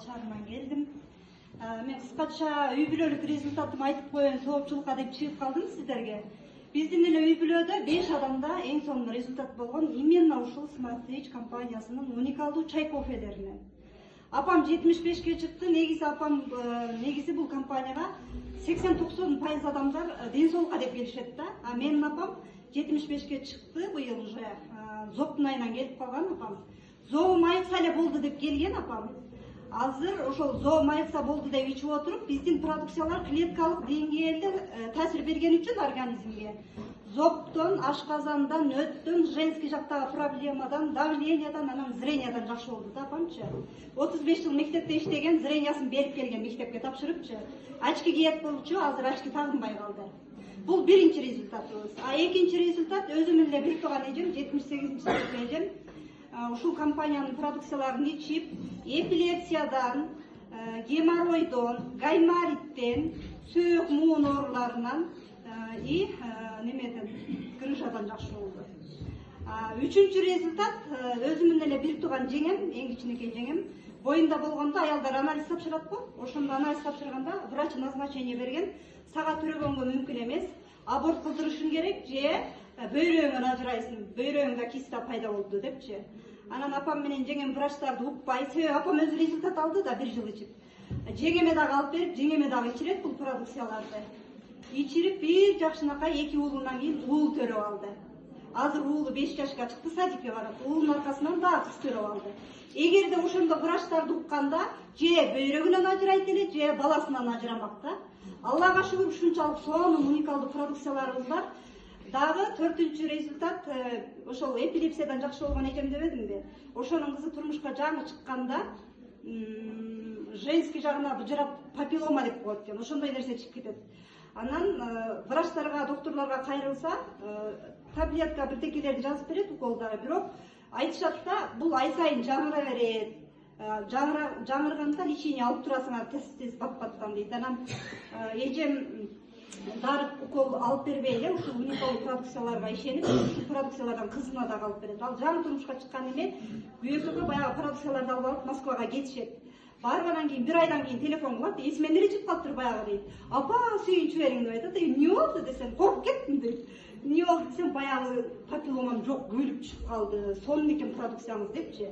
шаарынан келдим. Мен кыскача үй бүлөлүк результатымды айтып коеюн, соопчулукка деп чыгып калдым сиздерге. Биздин эле үй бүлөдө 5 адамда эң сонун результат болгон именно ушул Smart Age компаниясынын уникалдуу чай кофелеринен. Апам 75ке чыкты. Негизи бул компанияга 80-90% адамдар ден соолукка деп келишет да. А менин апам 75ке чыкты, быйыл уже зоптун айынан келип калган апам. Зоом айыкса эле болду деп келген апам. Азыр ошол зоом айыкса болду деп ичип отуруп, биздин продукциялар клеткалык деңгээлде таасир берген үчүн организмге зоптон, ашказандан, өттөн, женский жактагы проблемадан, давлениядан, анан зрениядан жакшы болду да апамчы. 35 жыл мектепте иштеген, зрениясын берип келген мектепке тапшырыпчы. Очки кийет болчу, азыр очки тагынбай калды. Бул биринчи результатыбыз. А экинчи результат өзүм эле бир тууган эжем, 78-жыл эжем, ушул компаниянын продукцияларын ичип, эпилепсиядан, геморройдон, гаймориттен, сөөк муун ооруларынан и немеден, грыжадан жакшы болду. Үчүнчү результат өзүмдүн эле бир тууган жеңем, эң кичинекей жеңем, боюнда болгондо аялдар анализ тапшырат го. Ошондо анализ тапшырганда врач назначение берген, сага төрөгөнгө мүмкүн эмес, аборт кылдырышың керек же бөйрөгүңөн ажырайсың, бөйрөгүңдө киста пайда болду депчи. Анан апам менен жеңем врачтарды укпай, себеби апам өзү результат алды да 1 жыл ичип. Жеңеме дагы алып берип, жеңеме дагы ичирет бул продукцияларды. Ичирип бир жакшынакай 2 уулунан кийин уул төрөп алды. Азыр уулу 5 жашка чыкты, садикке барат. Уулунун аркасынан дагы кыз төрөп алды. Эгерде ошондо врачтарды укканда, же бөйрөгүнөн ажырайт эле, же баласынан ажырамак да. Аллага шүгүр, ушунчалык сонун уникалдуу продукцияларыбыз бар. Дагы 4-чү результат ошол эпилепсиядан жакшы болгон эжем дебедимби? Ошонун кызы турмушка жаңы чыкканда женский жагына быжырап папиллома деп коет экен. Ошондой нерсе чыгып кетет. Анан врачтарга, докторлорго кайрылса, таблетка бирдекелерди жазып берет уколдары, бирок айтышат да, бул ай сайын жаңыра берет. Жаңырганда лечение алып турасыңар тез батпаттан дейт. Анан эжем дарып укол алып бербей эле ушул уникалдуу продукцияларга ишенип, ушул продукциялардан кызына дагы алып берет. Ал жаңы турмушка чыккан эме күйөөсүгө баягы продукцияларды алып алып Москвага кетишет. Баргандан кийин 1 айдан кийин телефон кылат, эсимен эле чыгып калыптыр баягы дейт. Апа, сүйүнчү бериң деп айтат. Эмне болду десем, коркуп кеттим дейт. Эмне болду десем, баягы папилломам жок, күлүп чыгып калды. Сонун экен продукцияңыз депчи.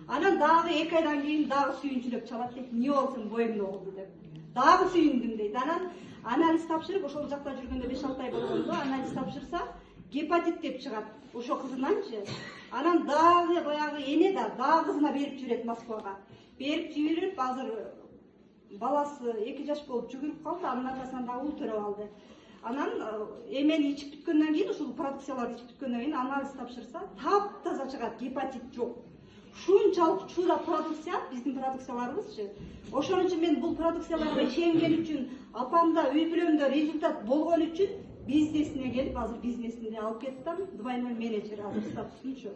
Анан дагы 2 айдан кийин дагы сүйүнчүлөп чалат дейт. Эмне болду, боюмда болду деп. Дагы сүйүндүм дейт. Анан анализ тапшырып, ошол жакта жүргөндө 5-6 ай болгондо анализ тапшырса, гепатит деп чыгат. Ошо кызынанчы. Анан дагы баягы эне дагы кызына берип жиберет Москвага. Берип жиберип, азыр баласы 2 жаш болуп жүгүрүп калды, анын аркасынан дагы уул төрөп алды. Анан эмени ичип бүткөндөн кийин, ушул продукцияларды ичип бүткөндөн кийин анализ тапшырса, таптаза чыгат, гепатит жок. Ушунчалык чуда продукция биздин продукцияларыбызчы. Ошон үчүн мен бул продукцияларга ишенген үчүн, апамда, үй бүлөмдө результат болгон үчүн бизнесине келип, азыр бизнесинде алып кеттим. Двойной менеджер азыр статусунчу.